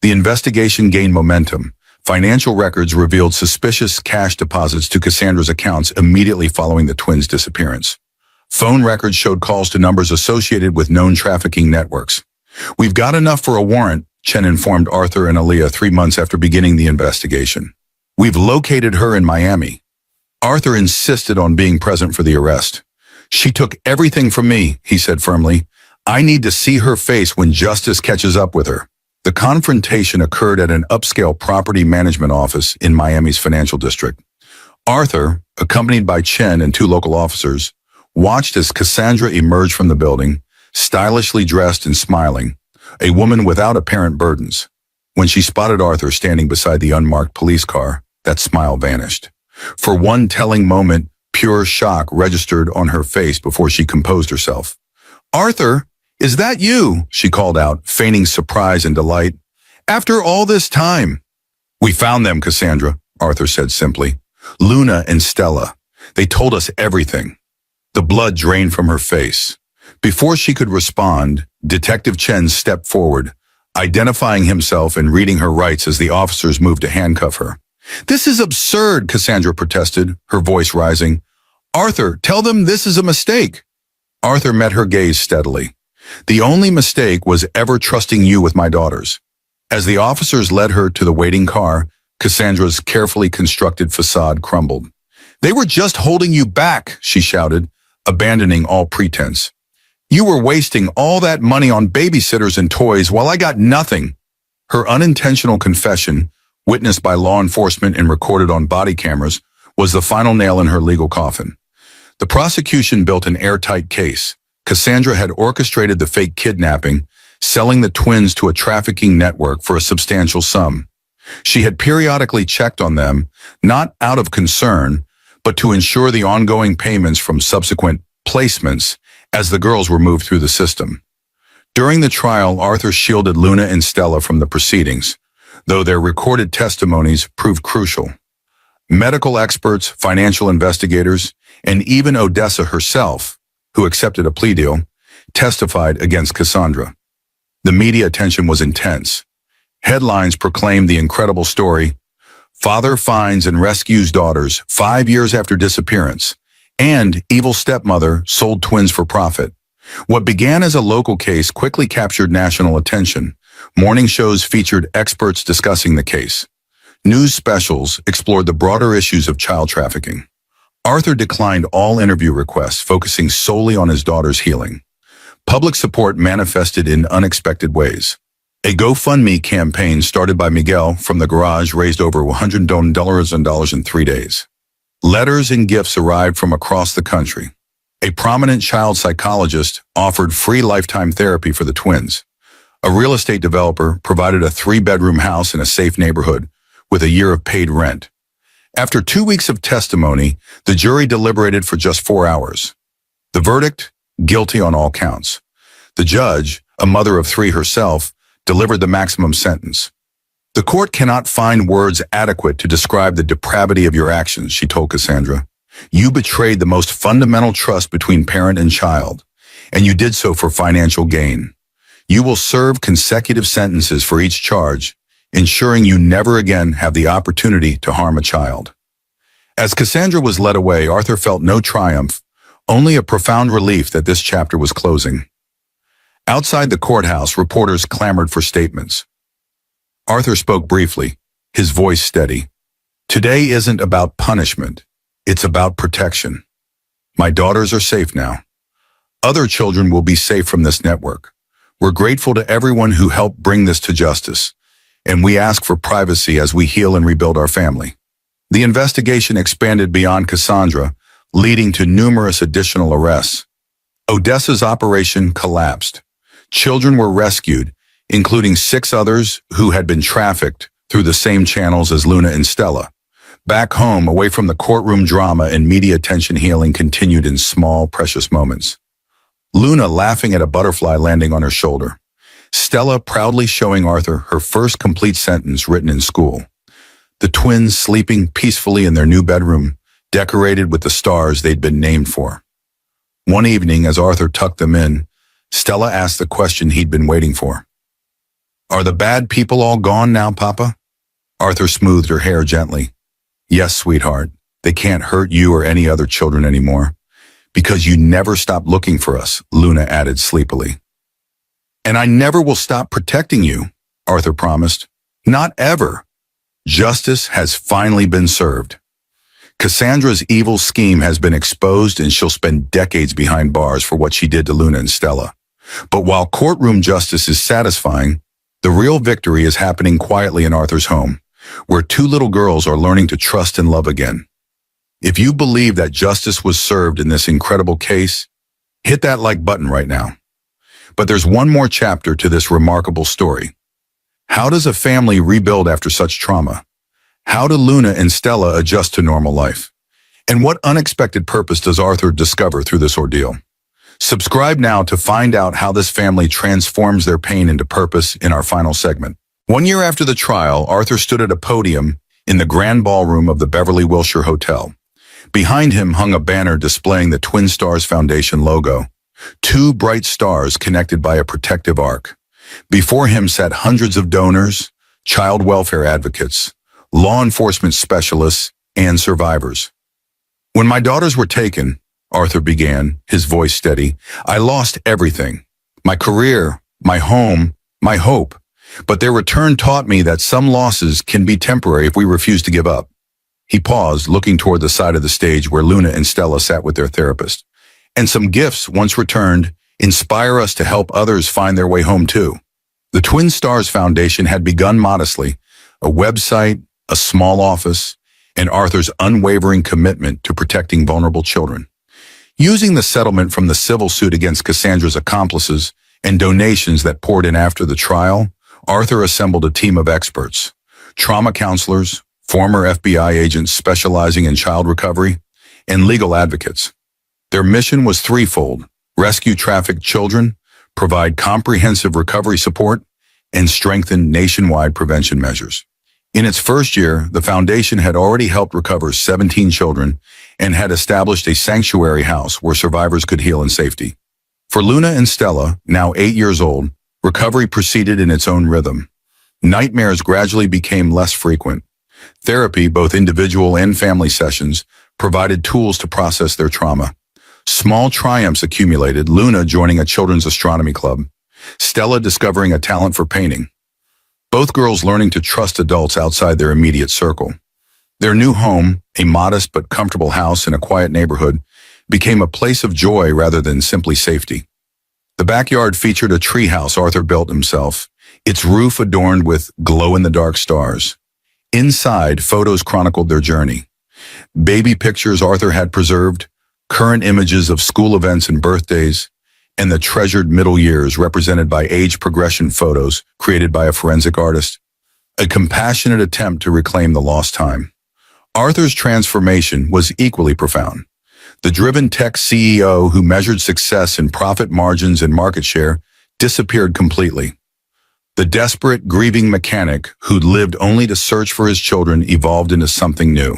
The investigation gained momentum. Financial records revealed suspicious cash deposits to Cassandra's accounts immediately following the twins' disappearance. Phone records showed calls to numbers associated with known trafficking networks. "We've got enough for a warrant," Chen informed Arthur and Aliyah 3 months after beginning the investigation. "We've located her in Miami." Arthur insisted on being present for the arrest. "She took everything from me," he said firmly. "I need to see her face when justice catches up with her." The confrontation occurred at an upscale property management office in Miami's financial district. Arthur, accompanied by Chen and 2 local officers, watched as Cassandra emerged from the building, stylishly dressed and smiling, a woman without apparent burdens. When she spotted Arthur standing beside the unmarked police car, that smile vanished. For one telling moment, pure shock registered on her face before she composed herself. "Arthur, is that you?" she called out, feigning surprise and delight. "After all this time." "We found them, Cassandra," Arthur said simply. "Luna and Stella. They told us everything." The blood drained from her face. Before she could respond, Detective Chen stepped forward, identifying himself and reading her rights as the officers moved to handcuff her. "This is absurd," Cassandra protested, her voice rising. "Arthur, tell them this is a mistake." Arthur met her gaze steadily. "The only mistake was ever trusting you with my daughters." As the officers led her to the waiting car, Cassandra's carefully constructed facade crumbled. "They were just holding you back," she shouted, abandoning all pretense. "You were wasting all that money on babysitters and toys while I got nothing." Her unintentional confession, witnessed by law enforcement and recorded on body cameras, was the final nail in her legal coffin. The prosecution built an airtight case. Cassandra had orchestrated the fake kidnapping, selling the twins to a trafficking network for a substantial sum. She had periodically checked on them, not out of concern, but to ensure the ongoing payments from subsequent placements as the girls were moved through the system. During the trial, Arthur shielded Luna and Stella from the proceedings, though their recorded testimonies proved crucial. Medical experts, financial investigators, and even Odessa herself, who accepted a plea deal, testified against Cassandra. The media attention was intense. Headlines proclaimed the incredible story. Father finds and rescues daughters 5 years after disappearance, and evil stepmother sold twins for profit. What began as a local case quickly captured national attention. Morning shows featured experts discussing the case. News specials explored the broader issues of child trafficking. Arthur declined all interview requests, focusing solely on his daughter's healing. Public support manifested in unexpected ways. A GoFundMe campaign started by Miguel from the garage raised over $100 in 3 days. Letters and gifts arrived from across the country. A prominent child psychologist offered free lifetime therapy for the twins. A real estate developer provided a 3-bedroom house in a safe neighborhood with a year of paid rent. After 2 weeks of testimony, the jury deliberated for just 4 hours. The verdict? Guilty on all counts. The judge, a mother of 3 herself, delivered the maximum sentence. The court cannot find words adequate to describe the depravity of your actions, she told Cassandra. You betrayed the most fundamental trust between parent and child, and you did so for financial gain. You will serve consecutive sentences for each charge, ensuring you never again have the opportunity to harm a child. As Cassandra was led away, Arthur felt no triumph, only a profound relief that this chapter was closing. Outside the courthouse, reporters clamored for statements. Arthur spoke briefly, his voice steady. Today isn't about punishment. It's about protection. My daughters are safe now. Other children will be safe from this network. We're grateful to everyone who helped bring this to justice, and we ask for privacy as we heal and rebuild our family. The investigation expanded beyond Cassandra, leading to numerous additional arrests. Odessa's operation collapsed. Children were rescued, including 6 others who had been trafficked through the same channels as Luna and Stella. Back home, away from the courtroom drama and media attention, healing continued in small, precious moments. Luna laughing at a butterfly landing on her shoulder. Stella proudly showing Arthur her first complete sentence written in school. The twins sleeping peacefully in their new bedroom, decorated with the stars they'd been named for. One evening, as Arthur tucked them in, Stella asked the question he'd been waiting for. Are the bad people all gone now, Papa? Arthur smoothed her hair gently. Yes, sweetheart. They can't hurt you or any other children anymore. Because you never stopped looking for us, Luna added sleepily. And I never will stop protecting you, Arthur promised. Not ever. Justice has finally been served. Cassandra's evil scheme has been exposed, and she'll spend decades behind bars for what she did to Luna and Stella. But while courtroom justice is satisfying, the real victory is happening quietly in Arthur's home, where 2 little girls are learning to trust and love again. If you believe that justice was served in this incredible case, hit that like button right now. But there's one more chapter to this remarkable story. How does a family rebuild after such trauma? How do Luna and Stella adjust to normal life? And what unexpected purpose does Arthur discover through this ordeal? Subscribe now to find out how this family transforms their pain into purpose in our final segment. 1 year after the trial, Arthur stood at a podium in the grand ballroom of the Beverly Wilshire Hotel. Behind him hung a banner displaying the Twin Stars Foundation logo, 2 bright stars connected by a protective arc. Before him sat hundreds of donors, child welfare advocates, law enforcement specialists, and survivors. When my daughters were taken, Arthur began, his voice steady, I lost everything. My career, my home, my hope. But their return taught me that some losses can be temporary if we refuse to give up. He paused, looking toward the side of the stage where Luna and Stella sat with their therapist. And some gifts, once returned, inspire us to help others find their way home too. The Twin Stars Foundation had begun modestly, a website, a small office, and Arthur's unwavering commitment to protecting vulnerable children. Using the settlement from the civil suit against Cassandra's accomplices and donations that poured in after the trial, Arthur assembled a team of experts, trauma counselors, former FBI agents specializing in child recovery, and legal advocates. Their mission was threefold: rescue trafficked children, provide comprehensive recovery support, and strengthen nationwide prevention measures. In its first year, the foundation had already helped recover 17 children and had established a sanctuary house where survivors could heal in safety. For Luna and Stella, now 8 years old, recovery proceeded in its own rhythm. Nightmares gradually became less frequent. Therapy, both individual and family sessions, provided tools to process their trauma. Small triumphs accumulated, Luna joining a children's astronomy club, Stella discovering a talent for painting. Both girls learning to trust adults outside their immediate circle. Their new home, a modest but comfortable house in a quiet neighborhood, became a place of joy rather than simply safety. The backyard featured a treehouse Arthur built himself, its roof adorned with glow-in-the-dark stars. Inside, photos chronicled their journey. Baby pictures Arthur had preserved, current images of school events and birthdays, and the treasured middle years represented by age progression photos created by a forensic artist. A compassionate attempt to reclaim the lost time. Arthur's transformation was equally profound. The driven tech CEO who measured success in profit margins and market share disappeared completely. The desperate, grieving mechanic who'd lived only to search for his children evolved into something new.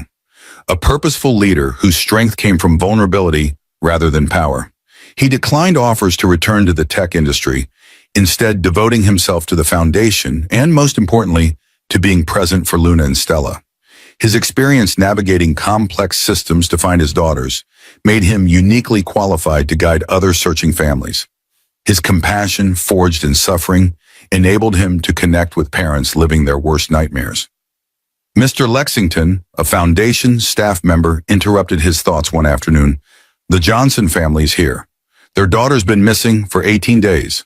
A purposeful leader whose strength came from vulnerability rather than power. He declined offers to return to the tech industry, instead devoting himself to the foundation and, most importantly, to being present for Luna and Stella. His experience navigating complex systems to find his daughters made him uniquely qualified to guide other searching families. His compassion, forged in suffering, enabled him to connect with parents living their worst nightmares. Mr. Lexington, a foundation staff member, interrupted his thoughts one afternoon. The Johnson family's here. Their daughter's been missing for 18 days.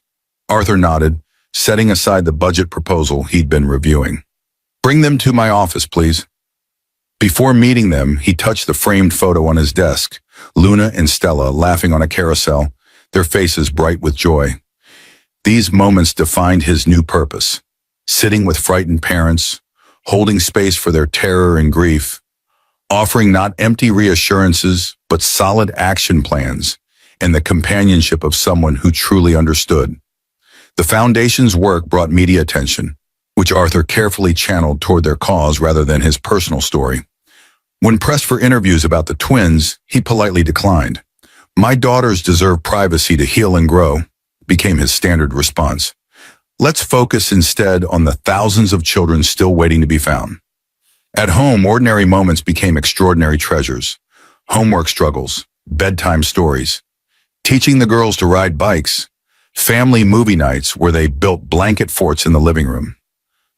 Arthur nodded, setting aside the budget proposal he'd been reviewing. Bring them to my office, please. Before meeting them, he touched the framed photo on his desk, Luna and Stella laughing on a carousel, their faces bright with joy. These moments defined his new purpose, sitting with frightened parents, holding space for their terror and grief, offering not empty reassurances, but solid action plans, and the companionship of someone who truly understood. The foundation's work brought media attention, which Arthur carefully channeled toward their cause rather than his personal story. When pressed for interviews about the twins, he politely declined. "My daughters deserve privacy to heal and grow," became his standard response. "Let's focus instead on the thousands of children still waiting to be found." At home, ordinary moments became extraordinary treasures. Homework struggles, bedtime stories, teaching the girls to ride bikes, family movie nights where they built blanket forts in the living room,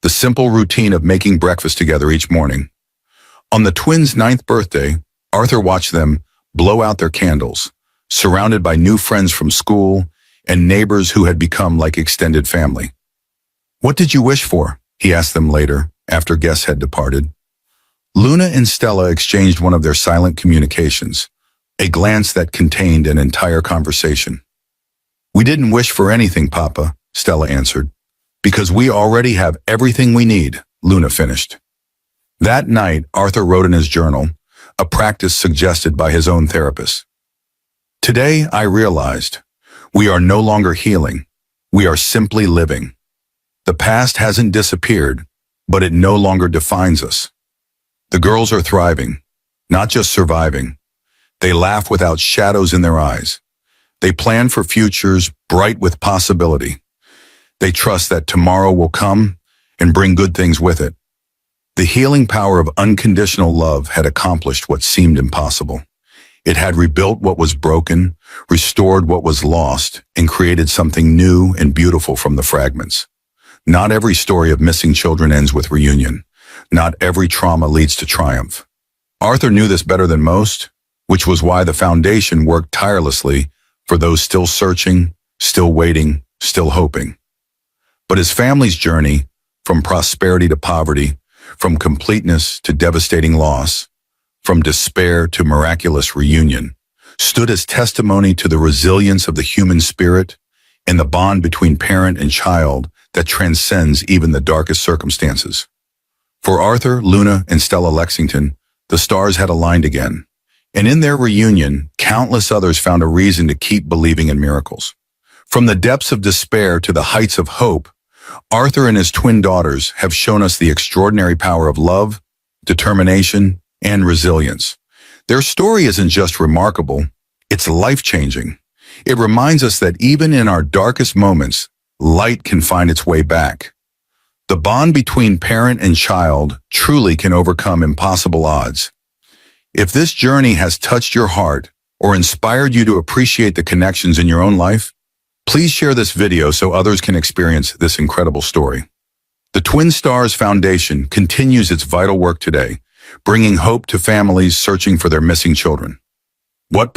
the simple routine of making breakfast together each morning. On the twins' 9th birthday, Arthur watched them blow out their candles, surrounded by new friends from school and neighbors who had become like extended family. "What did you wish for?" he asked them later, after guests had departed. Luna and Stella exchanged one of their silent communications, a glance that contained an entire conversation. "We didn't wish for anything, Papa," Stella answered. "Because we already have everything we need," Luna finished. That night, Arthur wrote in his journal, a practice suggested by his own therapist. "Today, I realized, we are no longer healing. We are simply living. The past hasn't disappeared, but it no longer defines us. The girls are thriving, not just surviving. They laugh without shadows in their eyes. They plan for futures bright with possibility. They trust that tomorrow will come and bring good things with it." The healing power of unconditional love had accomplished what seemed impossible. It had rebuilt what was broken, restored what was lost, and created something new and beautiful from the fragments. Not every story of missing children ends with reunion. Not every trauma leads to triumph. Arthur knew this better than most, which was why the foundation worked tirelessly for those still searching, still waiting, still hoping. But his family's journey, from prosperity to poverty, from completeness to devastating loss, from despair to miraculous reunion, stood as testimony to the resilience of the human spirit and the bond between parent and child that transcends even the darkest circumstances. For Arthur, Luna, and Stella Lexington, the stars had aligned again, and in their reunion, countless others found a reason to keep believing in miracles. From the depths of despair to the heights of hope, Arthur and his twin daughters have shown us the extraordinary power of love, determination, and resilience. Their story isn't just remarkable, it's life-changing. It reminds us that even in our darkest moments, light can find its way back. The bond between parent and child truly can overcome impossible odds. If this journey has touched your heart or inspired you to appreciate the connections in your own life, please share this video so others can experience this incredible story. The Twin Stars Foundation continues its vital work today, bringing hope to families searching for their missing children. What